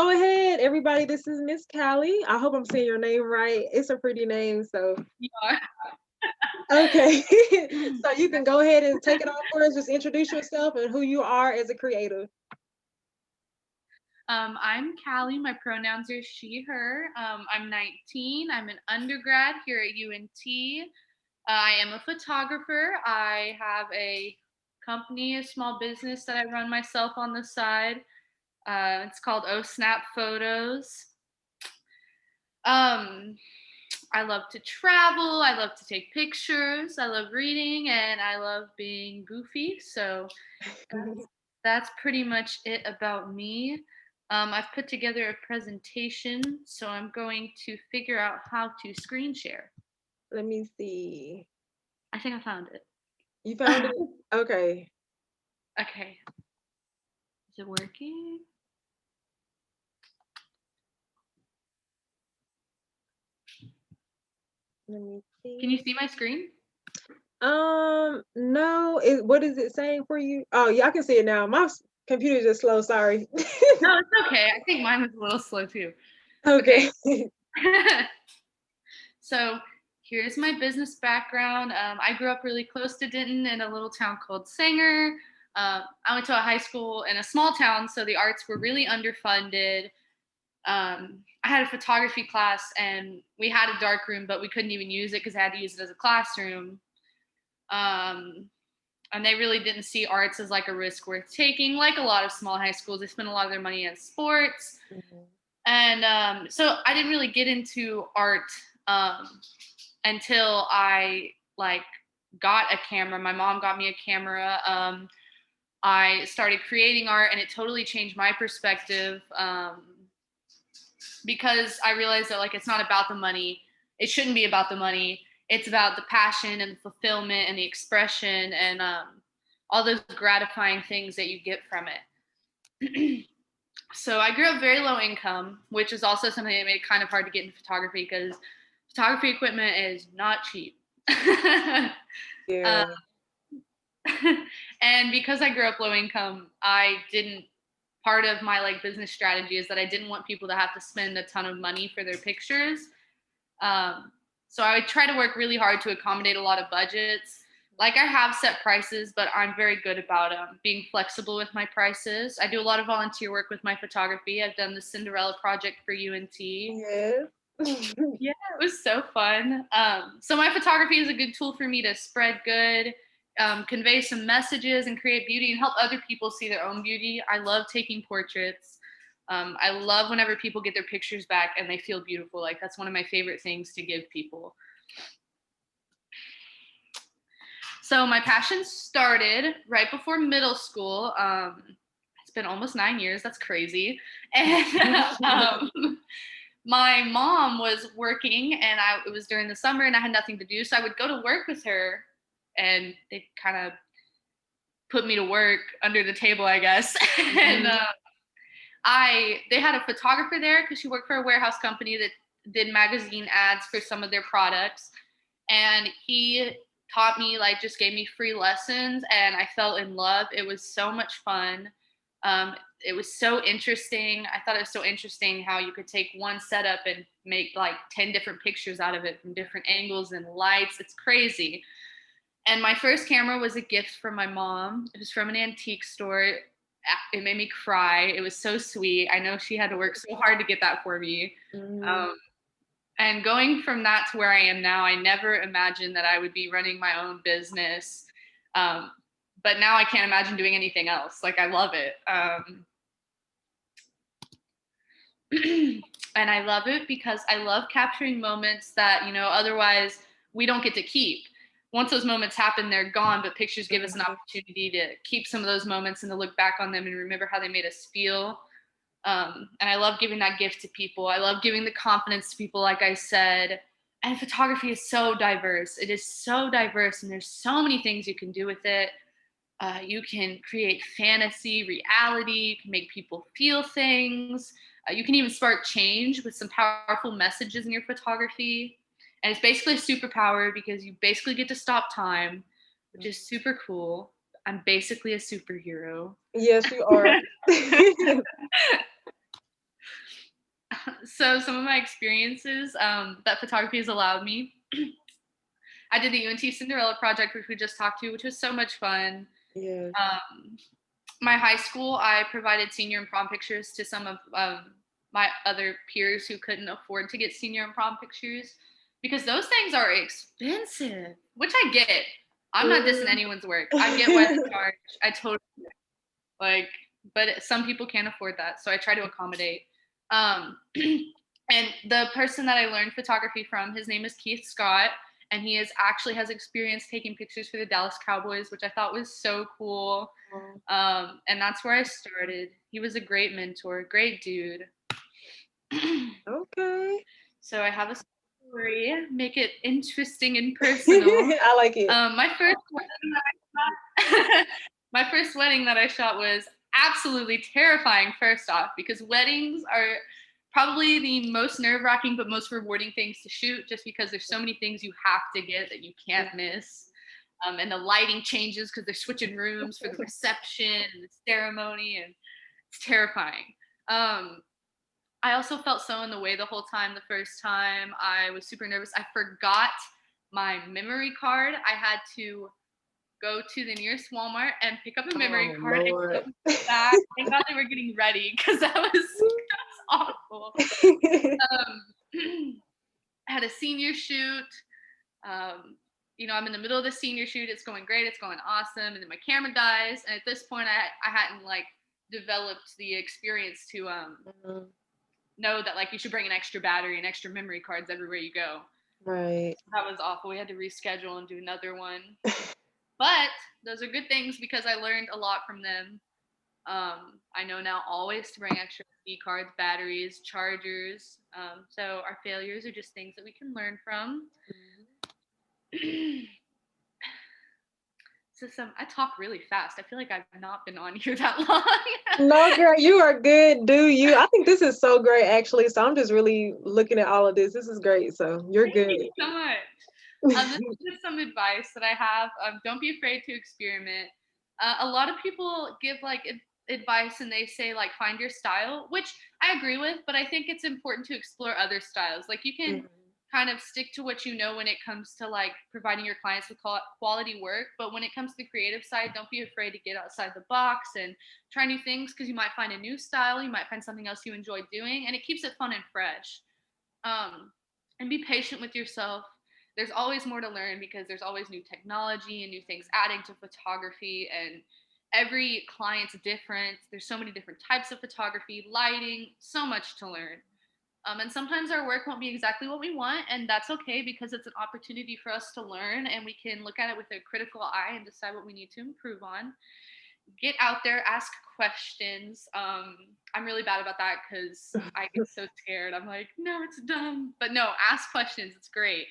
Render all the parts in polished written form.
go ahead, everybody. This is Miss Kalli. I hope I'm saying your name right. It's a pretty name, so You are. okay. So you can go ahead and take it off for us. Just introduce yourself and who you are as a creator. I'm Kalli. My pronouns are she, her. I'm 19. I'm an undergrad here at UNT. I am a photographer. I have a company, a small business that I run myself on the side. It's called Oh Snap Photos. Um, I love to travel. I love to take pictures. I love reading, and I love being goofy. So that's pretty much it about me. I've put together a presentation, so I'm going to figure out how to screen share. Let me see. I think I found it. You found it? Okay. Okay. Is it working? Let me Can you see. see my screen? No. What is it saying for you? Oh, yeah, I can see it now. My computer's just slow. Sorry. No, it's okay. I think mine was a little slow too. Okay. Okay. So here's my business background. I grew up really close to Denton in a little town called Sanger. I went to a high school in a small town, so the arts were really underfunded. I had a photography class, and we had a dark room, but we couldn't even use it because I had to use it as a classroom. Um, and they really didn't see arts as like a risk worth taking. Like a lot of small high schools, they spend a lot of their money on sports. Mhm. And so I didn't really get into art until I like got a camera. My mom got me a camera. I started creating art, and it totally changed my perspective because I realized that like it's not about the money. It shouldn't be about the money. It's about the passion and the fulfillment and the expression and all those gratifying things that you get from it. So I grew up very low income, which is also something that made it kind of hard to get into photography because photography equipment is not cheap. uh, Yeah. and because I grew up low income, I didn't. Part of my like business strategy is that I didn't want people to have to spend a ton of money for their pictures. Um, so I would try to work really hard to accommodate a lot of budgets. Like I have set prices, but I'm very good about being flexible with my prices. I do a lot of volunteer work with my photography. I've done the Cinderella project for UNT. Yes. Yeah, it was so fun. So my photography is a good tool for me to spread good, convey some messages, and create beauty and help other people see their own beauty. I love taking portraits. I love whenever people get their pictures back and they feel beautiful. Like that's one of my favorite things to give people. So my passion started right before middle school. It's been almost 9 years. That's crazy. And my mom was working, and it was during the summer, and I had nothing to do, so I would go to work with her, and they kind of put me to work under the table, I guess. And they had a photographer there because she worked for a warehouse company that did magazine ads for some of their products, and he taught me, like, just gave me free lessons, and I fell in love. It was so much fun. It was so interesting. I thought it was so interesting how you could take one setup and make like 10 different pictures out of it from different angles and lights. It's crazy. And my first camera was a gift from my mom. It was from an antique store. It made me cry. It was so sweet. I know she had to work so hard to get that for me. Mhm. Um, and going from that to where I am now, I never imagined that I would be running my own business. Um, but now I can't imagine doing anything else. Like I love it. And I love it because I love capturing moments that, otherwise we don't get to keep. Once those moments happen, they're gone, but pictures give us an Mhm. opportunity to keep some of those moments and to look back on them and remember how they made us feel. And I love giving that gift to people. I love giving the confidence to people, like I said. And photography is so diverse. It is so diverse, and there's so many things you can do with it. You can create fantasy, reality. You can make people feel things. You can even spark change with some powerful messages in your photography. And it's basically a superpower because you basically get to stop time, which is super cool. I'm basically a superhero. Yes, you are. So some of my experiences that photography has allowed me. I did the UNT Cinderella project, which we just talked to, which was so much fun. Yeah. My high school, I provided senior and prom pictures to some of my other peers who couldn't afford to get senior and prom pictures because those things are expensive, which I get. I'm not dissing anyone's work. I get why they charge. I totally like, but some people can't afford that, so I try to accommodate. And the person that I learned photography from, his name is Keith Scott, and he actually has experience taking pictures for the Dallas Cowboys, which I thought was so cool. And that's where I started. He was a great mentor, great dude. Okay. So I have a story, make it interesting and personal. I like it. My first wedding that I shot was absolutely terrifying, first off, because weddings are probably the most nerve-wracking but most rewarding things to shoot, just because there's so many things you have to get that you can't miss. And the lighting changes because they're switching rooms for the reception and the ceremony, and it's terrifying. I also felt so in the way the whole time. The first time I was super nervous. I forgot my memory card. I had to go to the nearest Walmart and pick up a memory card Lord. and go back. Thank God they were getting ready because that was awful. I had a senior shoot. I'm in the middle of the senior shoot. It's going great. It's going awesome. And then my camera dies. And at this point, I hadn't like developed the experience to know that like you should bring an extra battery and extra memory cards everywhere you go. Right. That was awful. We had to reschedule and do another one. But those are good things because I learned a lot from them. I know now always to bring extra SD cards, batteries, chargers. So our failures are just things that we can learn from. I talk really fast. I feel like I've not been on here that long. No, girl, you are good. Do you? I think this is so great, actually. So I'm just really looking at all of this. This is great. So you're good. Thank you so much. This is just some advice that I have. Don't be afraid to experiment. A lot of people give like advice and they say like find your style, which I agree with, but I think it's important to explore other styles. Like you can kind of stick to what you know when it comes to like providing your clients with quality work, but when it comes to the creative side, don't be afraid to get outside the box and try new things because you might find a new style, you might find something else you enjoy doing, and it keeps it fun and fresh. And be patient with yourself. There's always more to learn because there's always new technology and new things adding to photography, and every client's different. There's so many different types of photography, lighting, so much to learn. And sometimes our work won't be exactly what we want, and that's okay because it's an opportunity for us to learn, and we can look at it with a critical eye and decide what we need to improve on. Get out there, ask questions. I'm really bad about that because I get so scared. I'm like, no, it's dumb. But no, ask questions. It's great.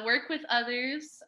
Work with others.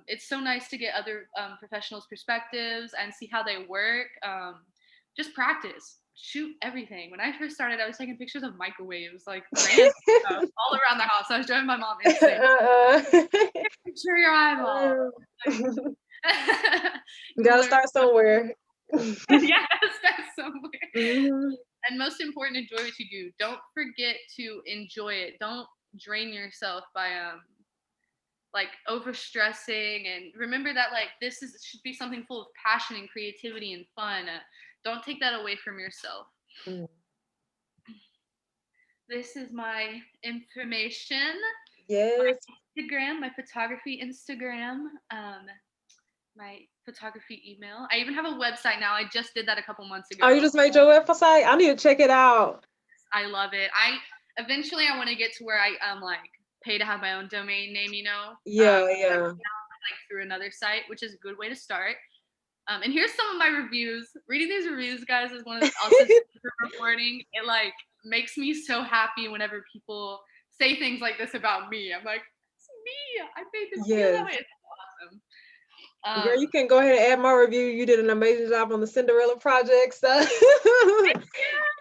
It's so nice to get other professionals' perspectives and see how they work. Just practice. Shoot everything. When I first started, I was taking pictures of microwaves, like random stuff, all around the house. I was driving my mom insane. Picture your eyeball. You gotta start somewhere. Yeah, start somewhere. And most important, enjoy what you do. Don't forget to enjoy it. Don't drain yourself by like overstressing, and remember that like should be something full of passion and creativity and fun. Don't take that away from yourself. This is my information. Yes. My Instagram, my photography Instagram, my photography email. I even have a website now. I just did that a couple months ago. Oh, you just made your website? I need to check it out. I love it. Eventually I want to get to where I like pay to have my own domain name, Yeah. Like through another site, which is a good way to start. And here's some of my reviews. Reading these reviews, guys, is one of also super rewarding. It like makes me so happy whenever people say things like this about me. I'm like, it's me. I made this feel that way. It's awesome. Girl, you can go ahead and add my review. You did an amazing job on the Cinderella project. So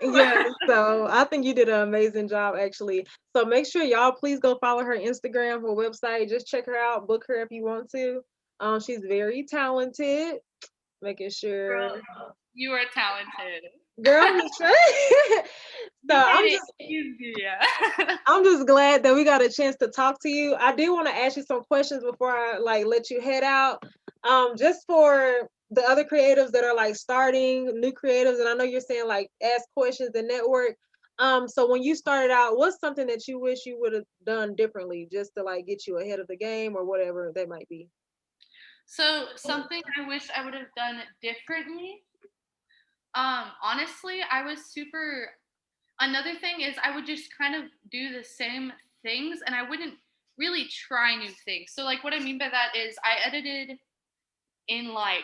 yeah, so I think you did an amazing job, actually. So make sure y'all please go follow her Instagram, her website. Just check her out, book her if you want to. She's very talented. Making sure. Girl, you are talented. Girl, so I'm just Yeah. I'm just glad that we got a chance to talk to you. I do want to ask you some questions before I like let you head out. Just for the other creatives that are like starting, new creatives, and I know you're saying like ask questions and network. So when you started out, what's something that you wish you would have done differently just to like get you ahead of the game or whatever that might be? So something I wish I would have done differently. Honestly, I was super. Another thing is I would just kind of do the same things, and I wouldn't really try new things. So like what I mean by that is I edited in like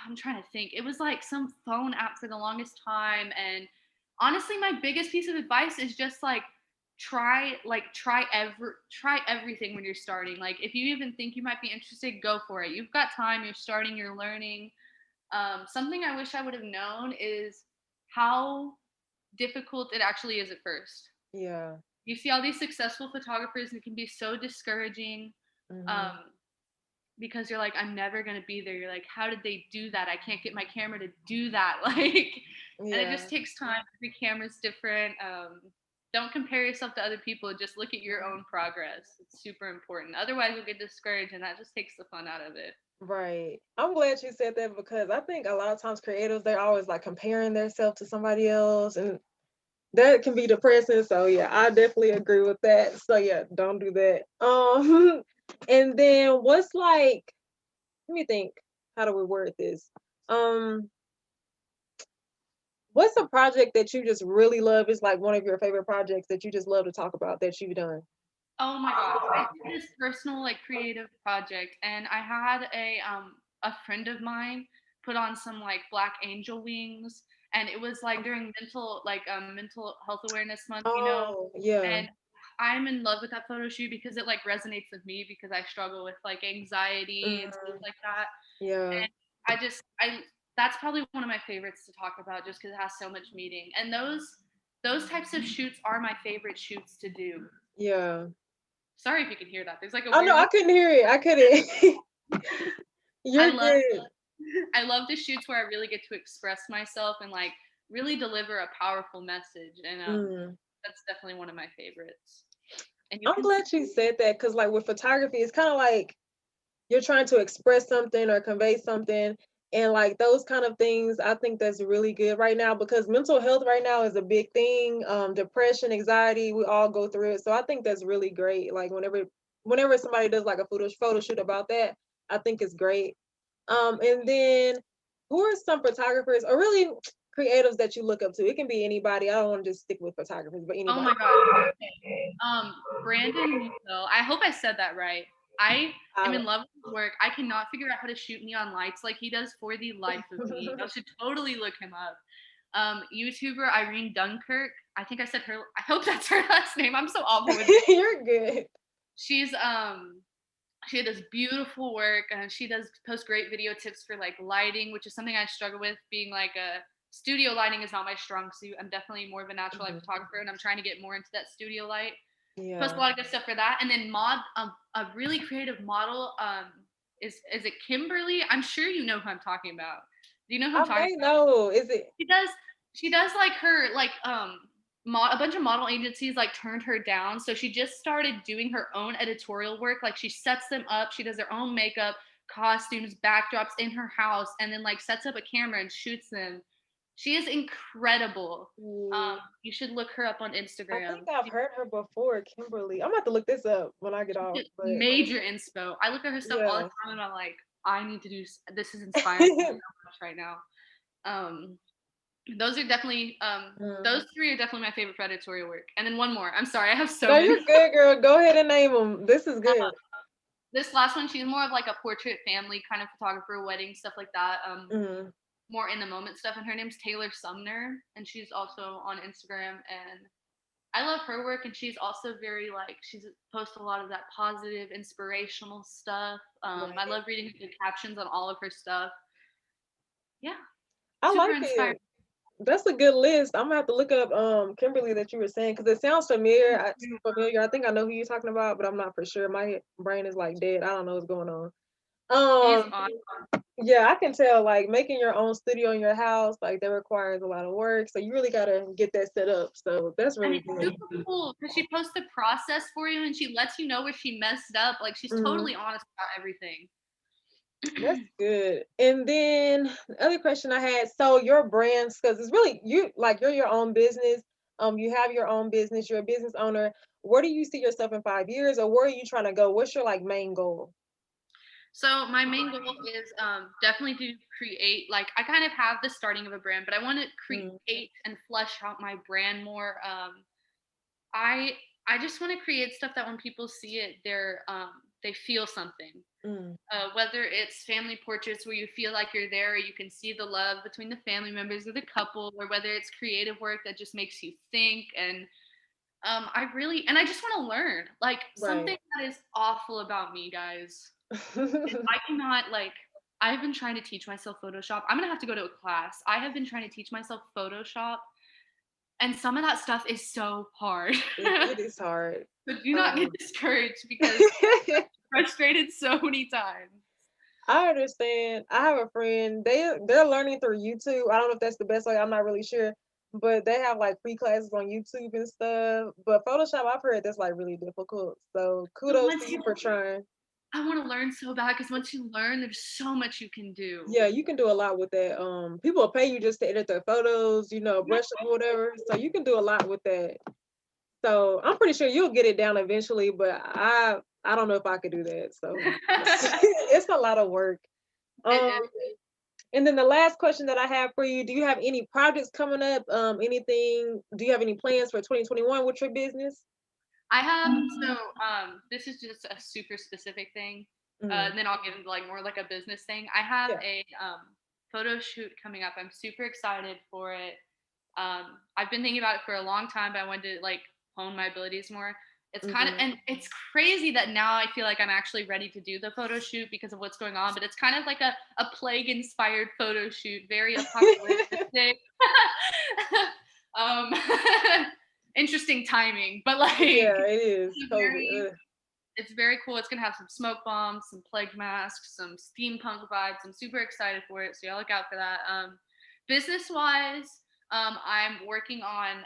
I'm trying to think. It was like some phone app for the longest time. And honestly, my biggest piece of advice is just like try everything when you're starting. Like if you even think you might be interested, go for it. You've got time, you're starting, you're learning. Something I wish I would have known is how difficult it actually is at first. Yeah. You see all these successful photographers and it can be so discouraging. Hmm. Um, because you're like, I'm never gonna be there. You're like, how did they do that? I can't get my camera to do that. Like, and it Yeah. just takes time. Every camera's different. Don't compare yourself to other people. Just look at your own progress. It's super important. Otherwise, you'll get discouraged, and that just takes the fun out of it. Right. I'm glad you said that because I think a lot of times creatives they're always like comparing themselves to somebody else and that can be depressing. So yeah, I definitely agree with that. So yeah, don't do that. And then what's like, let me think, how do we word this? Um, what's a project that you just really love? Is like one of your favorite projects that you just love to talk about that you've done? Oh my gosh, I did this personal like creative project, and I had a friend of mine put on some like black angel wings, and it was like during mental health awareness month, Oh, yeah. and I'm in love with that photo shoot because it like resonates with me because I struggle with like anxiety and stuff Mhm. like that. Yeah. And I that's probably one of my favorites to talk about just because it has so much meaning. And those types of shoots are my favorite shoots to do. Yeah. Sorry if you can hear that. There's like a Oh no, weird. I couldn't hear it. I couldn't. I You're love good. I love the shoots where I really get to express myself and like really deliver a powerful message. And Mm. that's definitely one of my favorites. And you I'm can glad you said that because, like, with photography, it's kind of like you're trying to express something or convey something. And, like, those kind of things, I think that's really good right now because mental health right now is a big thing. Depression, anxiety, we all go through it. So I think that's really great. Like, whenever somebody does like a photo shoot about that, I think it's great. And then who are some photographers or really creatives that you look up to? It can be anybody. I don't want to just stick with photographers, but oh anybody. my god. Brandon Nico. I hope I said that right. I am I, in love with his work. I cannot figure out how to shoot neon lights like he does for the life of me. Y'all should totally look him up. YouTuber Irene Dunkirk. I think I said her. I hope that's her last name. I'm so awful with names. You're good. She's she does beautiful work and she does post great video tips for like lighting, which is something I struggle with. Being like a studio lighting is not my strong suit. I'm definitely more of a natural light Mhm. photographer, and I'm trying to get more into that studio light. Post a Yeah. lot of good stuff for that. And then a really creative model is it Kimberly? I'm sure you know who I'm talking about. Do you know who I'm I talking may about? know. Is it? She does like her like a bunch of model agencies like turned her down, so she just started doing her own editorial work. Like she sets them up, she does her own makeup, costumes, backdrops in her house, and then like sets up a camera and shoots them. She is incredible. Mm, You should look her up on I think Instagram. I've heard her before, Kimberly. I'm gonna have to look this up when I get off. But Major inspo. I look at her stuff all the yeah. time and I'm like, I need to do this is inspiring me so much right now. Um those are definitely Mm. those three are definitely my favorite editorial work. And then one more. I'm sorry, I have so No, many. you're good, girl. Go ahead and name them. This is good. This last one, she's more of like a portrait family kind of photographer, wedding stuff like that. Mm. More in the moment stuff. And her name's Taylor Sumner, and she's also on Instagram. And I love her work, and she's also very like she's posts a lot of that positive, inspirational stuff. I Right. love reading the captions on all of her stuff. Yeah, I super like inspiring. it. That's a good list. I'm gonna have to look up Kimberly that you were saying because it sounds familiar. Familiar. I think I know who you're talking about, but I'm not for sure. My brain is like dead. I don't know what's going on. He's Um, awesome. yeah, I can tell, like, making your own studio in your house, like, that requires a lot of work, so you really gotta get that set up, so that's And really it's good. super cool because she posts the process for you and she lets you know where she messed up. Like she's Mhm. totally honest about everything. That's good. And then the other question I had, so your brands, because it's really you, like you're your own business. You have your own business, you're a business owner. Where do you see yourself in 5 years, or where are you trying to go? What's your like main goal? So my main goal is definitely to create, like I kind of have the starting of a brand, but I want to Mm, create and flesh out my brand more. I I just want to create stuff that when people see it, they feel something. mm, Whether it's family portraits where you feel like you're there, or you can see the love between the family members or the couple, or whether it's creative work that just makes you think. And I just want to learn. Like something right. that is awful about me, guys, is I cannot like. I've been trying to teach myself Photoshop. I'm gonna have to go to a class. I have been trying to teach myself Photoshop, and some of that stuff is so hard. It is hard. So do not get Um, discouraged because frustrated so many times. I understand. I have a friend. They're learning through YouTube. I don't know if that's the best way. I'm not really sure, but they have like free classes on YouTube and stuff. But Photoshop, I've heard that's like really difficult. So But kudos to you for trying. I want to learn so bad because once you learn, there's so much you can do. Yeah, you can do a lot with that. People will pay you just to edit their photos, Yeah. brush up or whatever. So you can do a lot with that. So I'm pretty sure you'll get it down eventually, but I don't know if I could do that. So it's a lot of work. It Um, is. and then the last question that I have for you, do you have any projects coming up? Anything, do you have any plans for 2021 with your business? I have this is just a super specific thing. Mm, And then I'll get into like more like a business thing. I have yeah. a photo shoot coming up. I'm super excited for it. I've been thinking about it for a long time, but I wanted to like hone my abilities more. It's kind of, Hmm. and it's crazy that now I feel like I'm actually ready to do the photo shoot because of what's going on. But it's kind of like a plague inspired photo shoot, very apocalyptic. um, interesting timing, but like Yeah, it is it's COVID. Ugh. it's very cool. It's gonna have some smoke bombs, some plague masks, some steampunk vibes. I'm super excited for it, so y'all look out for that. Business wise, I'm working on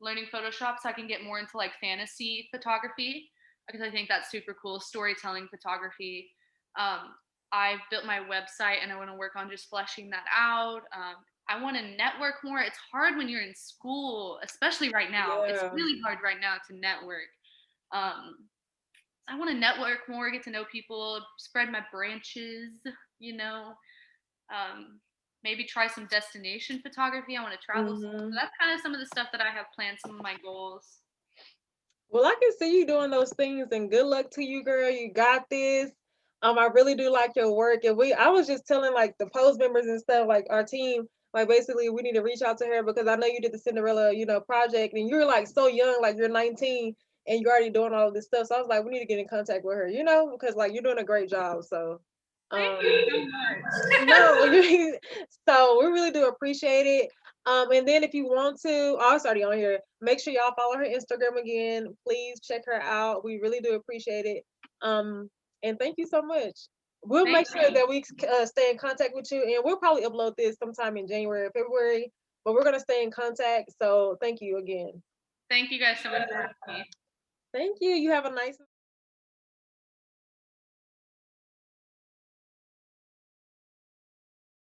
learning Photoshop so I can get more into like fantasy photography because I think that's super cool. Storytelling photography. Um, I've built my website and I want to work on just fleshing that out. I want to network more. It's hard when you're in school, especially right now. It's Yeah. really hard right now to network. Um, I want to network more, get to know people, spread my branches, you know. Um, Maybe try some destination photography. I want to travel. So Hmm. that's kind of some of the stuff that I have planned, some of my goals. Well, I can see you doing those things, and good luck to you, girl. You got this. I really do like your work, and I was just telling like the post members and stuff, like our team, like basically we need to reach out to her because I know you did the Cinderella, project, and you're like so young, like you're 19, and you're already doing all of this stuff. So I was like, we need to get in contact with her, because like you're doing a great job. So, Thank um, you so much. no, so we really do appreciate it. And then if you want to, oh, it's already on here. Make sure y'all follow her Instagram again. Please check her out. We really do appreciate it. Um, and thank you so much. We'll Thank make sure that we stay in contact with you, and we'll probably upload this sometime in January or February. But we're gonna stay in contact. So thank you again. thank you guys so much for having me. Thank you. You have a nice